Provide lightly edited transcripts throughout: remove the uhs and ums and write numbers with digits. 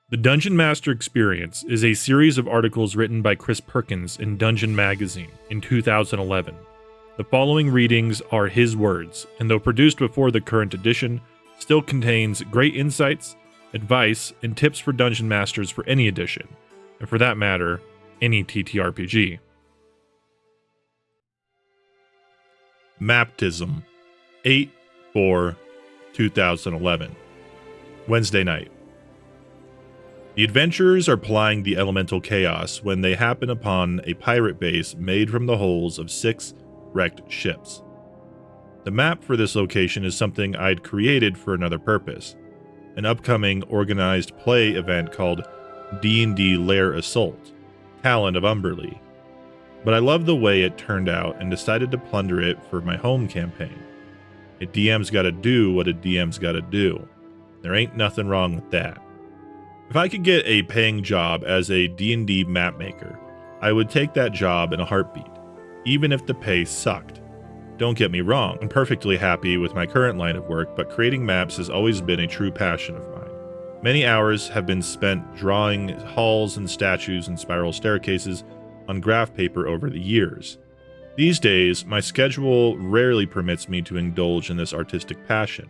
The Dungeon Master Experience is a series of articles written by Chris Perkins in Dungeon Magazine in 2011. The following readings are his words, and though produced before the current edition, still contains great insights, advice, and tips for Dungeon Masters for any edition, and for that matter, any TTRPG. Maptism, 8/4/2011. Wednesday night. The adventurers are plying the elemental chaos when they happen upon a pirate base made from the hulls of 6 wrecked ships. The map for this location is something I'd created for another purpose, an upcoming organized play event called D&D Lair Assault, Talon of Umberlee. But I loved the way it turned out and decided to plunder it for my home campaign. A DM's gotta do what a DM's gotta do. There ain't nothing wrong with that. If I could get a paying job as a D&D map maker, I would take that job in a heartbeat, even if the pay sucked. Don't get me wrong, I'm perfectly happy with my current line of work, but creating maps has always been a true passion of mine. Many hours have been spent drawing halls and statues and spiral staircases on graph paper over the years. These days, my schedule rarely permits me to indulge in this artistic passion.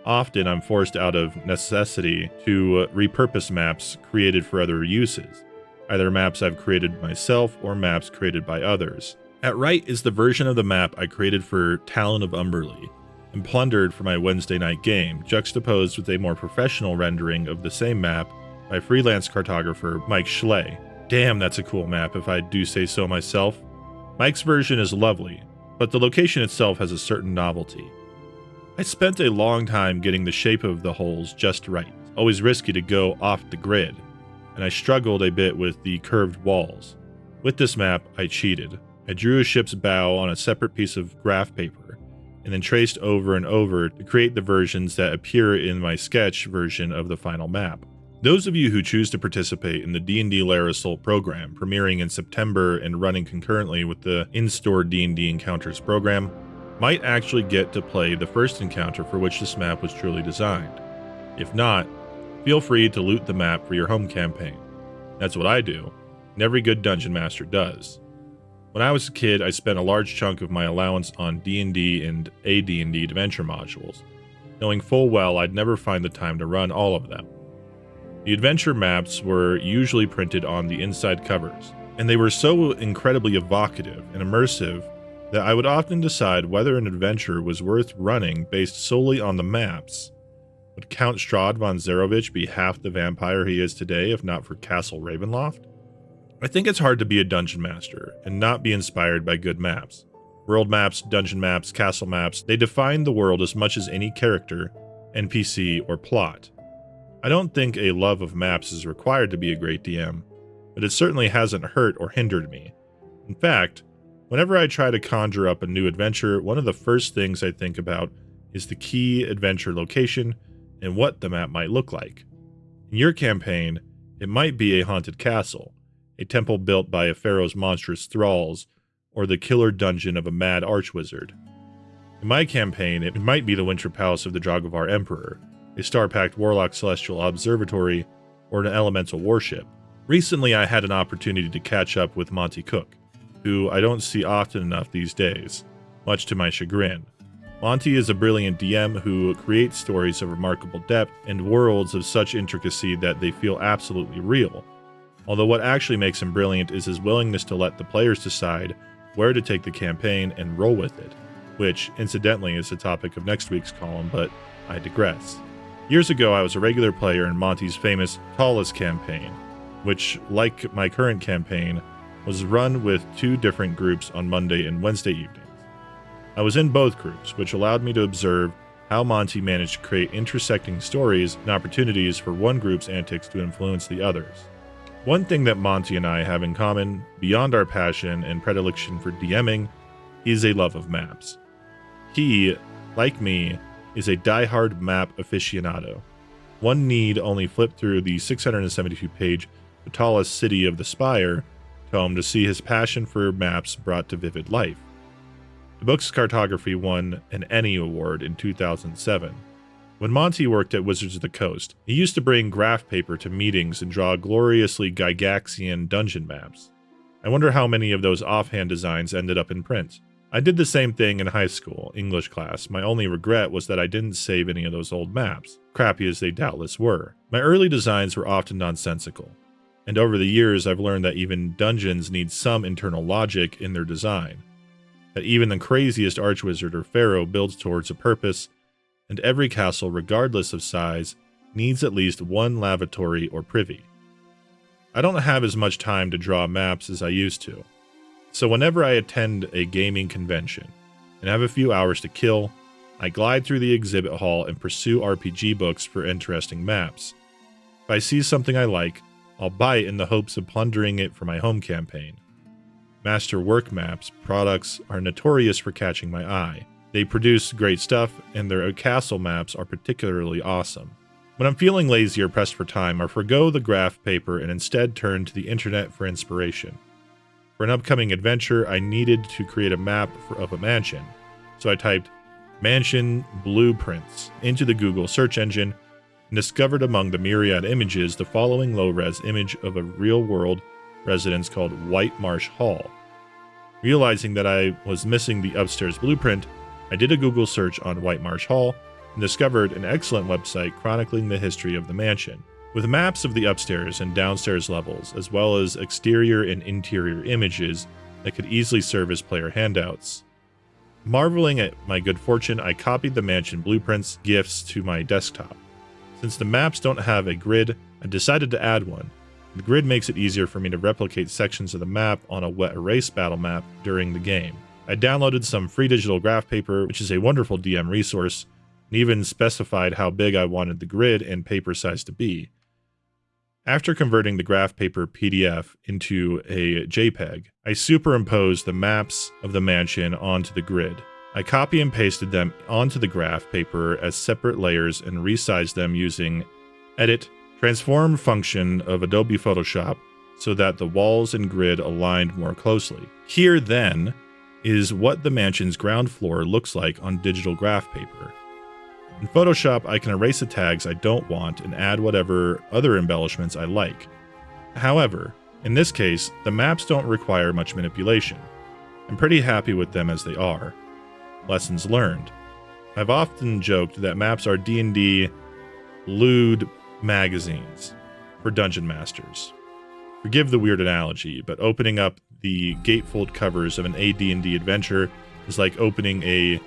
Often, I'm forced out of necessity to repurpose maps created for other uses, either maps I've created myself or maps created by others. At right is the version of the map I created for Talon of Umberlee and plundered for my Wednesday night game, juxtaposed with a more professional rendering of the same map by freelance cartographer Mike Schley. Damn, that's a cool map if I do say so myself. Mike's version is lovely, but the location itself has a certain novelty. I spent a long time getting the shape of the holes just right, always risky to go off the grid, and I struggled a bit with the curved walls. With this map, I cheated. I drew a ship's bow on a separate piece of graph paper, and then traced over and over to create the versions that appear in my sketch version of the final map. Those of you who choose to participate in the D&D Lair Assault program, premiering in September and running concurrently with the in-store D&D Encounters program, might actually get to play the first encounter for which this map was truly designed. If not, feel free to loot the map for your home campaign. That's what I do, and every good dungeon master does. When I was a kid, I spent a large chunk of my allowance on D&D and AD&D adventure modules, knowing full well I'd never find the time to run all of them. The adventure maps were usually printed on the inside covers, and they were so incredibly evocative and immersive that I would often decide whether an adventure was worth running based solely on the maps. Would Count Strahd von Zarovich be half the vampire he is today if not for Castle Ravenloft? I think it's hard to be a dungeon master and not be inspired by good maps. World maps, dungeon maps, castle maps, they define the world as much as any character, NPC, or plot. I don't think a love of maps is required to be a great DM, but it certainly hasn't hurt or hindered me. In fact, whenever I try to conjure up a new adventure, one of the first things I think about is the key adventure location and what the map might look like. In your campaign, it might be a haunted castle, a temple built by a pharaoh's monstrous thralls, or the killer dungeon of a mad archwizard. In my campaign, it might be the winter palace of the Dragovar Emperor, a star-packed warlock celestial observatory, or an elemental warship. Recently, I had an opportunity to catch up with Monte Cook, who I don't see often enough these days, much to my chagrin. Monty is a brilliant DM who creates stories of remarkable depth and worlds of such intricacy that they feel absolutely real. Although what actually makes him brilliant is his willingness to let the players decide where to take the campaign and roll with it, which, incidentally, is the topic of next week's column, but I digress. Years ago, I was a regular player in Monty's famous Tallest campaign, which, like my current campaign, was run with 2 different groups on Monday and Wednesday evenings. I was in both groups, which allowed me to observe how Monty managed to create intersecting stories and opportunities for one group's antics to influence the others. One thing that Monty and I have in common, beyond our passion and predilection for DMing, is a love of maps. He, like me, is a die-hard map aficionado. One need only flip through the 672-page Vitalis City of the Spire tome to see his passion for maps brought to vivid life. The book's cartography won an Annie Award in 2007. When Monty worked at Wizards of the Coast, he used to bring graph paper to meetings and draw gloriously Gygaxian dungeon maps. I wonder how many of those offhand designs ended up in print. I did the same thing in high school, English class. My only regret was that I didn't save any of those old maps, crappy as they doubtless were. My early designs were often nonsensical, and over the years I've learned that even dungeons need some internal logic in their design, that even the craziest archwizard or pharaoh builds towards a purpose, and every castle, regardless of size, needs at least one lavatory or privy. I don't have as much time to draw maps as I used to, so whenever I attend a gaming convention and have a few hours to kill, I glide through the exhibit hall and pursue RPG books for interesting maps. If I see something I like, I'll buy it in the hopes of plundering it for my home campaign. Master work maps products are notorious for catching my eye. They produce great stuff, and their castle maps are particularly awesome. When I'm feeling lazy or pressed for time, I forgo the graph paper and instead turn to the internet for inspiration. For an upcoming adventure, I needed to create a map of a mansion, so I typed mansion blueprints into the Google search engine and discovered among the myriad images the following low-res image of a real-world residence called White Marsh Hall. Realizing that I was missing the upstairs blueprint, I did a Google search on White Marsh Hall and discovered an excellent website chronicling the history of the mansion, with maps of the upstairs and downstairs levels, as well as exterior and interior images that could easily serve as player handouts. Marveling at my good fortune, I copied the mansion blueprints GIFs to my desktop. Since the maps don't have a grid, I decided to add one. The grid makes it easier for me to replicate sections of the map on a wet erase battle map during the game. I downloaded some free digital graph paper, which is a wonderful DM resource, and even specified how big I wanted the grid and paper size to be. After converting the graph paper PDF into a JPEG, I superimposed the maps of the mansion onto the grid. I copy and pasted them onto the graph paper as separate layers and resized them using Edit Transform function of Adobe Photoshop so that the walls and grid aligned more closely. Here, then, is what the mansion's ground floor looks like on digital graph paper. In Photoshop, I can erase the tags I don't want and add whatever other embellishments I like. However, in this case, the maps don't require much manipulation. I'm pretty happy with them as they are. Lessons learned. I've often joked that maps are D&D lewd magazines for dungeon masters. Forgive the weird analogy, but opening up the gatefold covers of an AD&D adventure is like opening a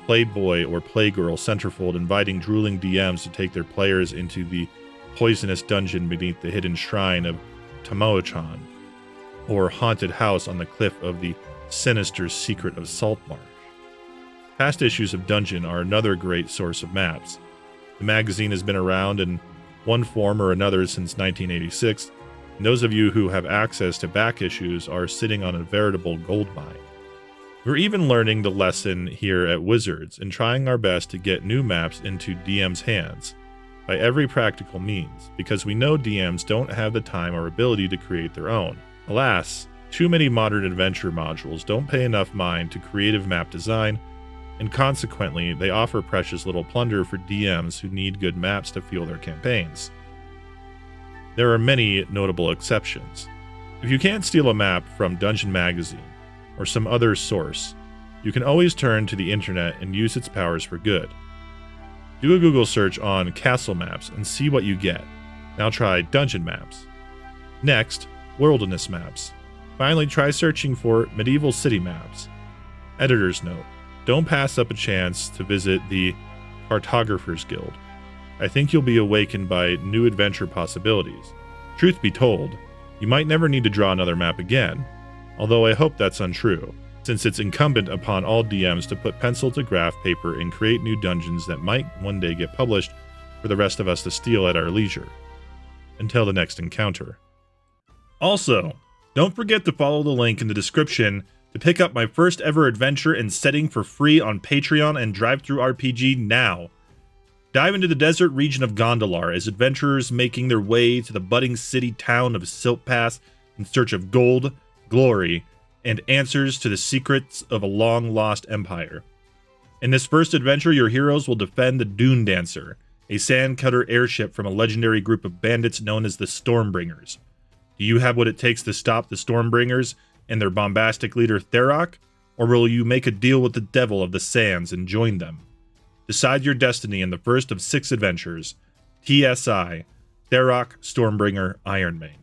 Playboy or Playgirl centerfold, inviting drooling DMs to take their players into the poisonous dungeon beneath the hidden shrine of Tamoachan, or haunted house on the cliff of the sinister secret of Saltmarsh. Past issues of Dungeon are another great source of maps. The magazine has been around in one form or another since 1986, and those of you who have access to back issues are sitting on a veritable goldmine. We're even learning the lesson here at Wizards and trying our best to get new maps into DM's hands by every practical means, because we know DMs don't have the time or ability to create their own. Alas, too many modern adventure modules don't pay enough mind to creative map design, and consequently, they offer precious little plunder for DMs who need good maps to fuel their campaigns. There are many notable exceptions. If you can't steal a map from Dungeon Magazine, or some other source, you can always turn to the internet and use its powers for good. Do a Google search on castle maps and see what you get. Now try dungeon maps. Next, wilderness maps. Finally, try searching for medieval city maps. Editor's note: don't pass up a chance to visit the Cartographers Guild. I think you'll be awakened by new adventure possibilities. Truth be told, you might never need to draw another map again, although I hope that's untrue, since it's incumbent upon all DMs to put pencil to graph paper and create new dungeons that might one day get published for the rest of us to steal at our leisure. Until the next encounter. Also, don't forget to follow the link in the description to pick up my first ever adventure and setting for free on Patreon and DriveThruRPG now. Dive into the desert region of Gondolar as adventurers making their way to the budding city town of Silt Pass in search of gold, glory, and answers to the secrets of a long-lost empire. In this first adventure, your heroes will defend the Dune Dancer, a sandcutter airship from a legendary group of bandits known as the Stormbringers. Do you have what it takes to stop the Stormbringers and their bombastic leader Tharok, or will you make a deal with the devil of the sands and join them? Decide your destiny in the first of 6 adventures. TSI, Tharok, Stormbringer, Ironmane.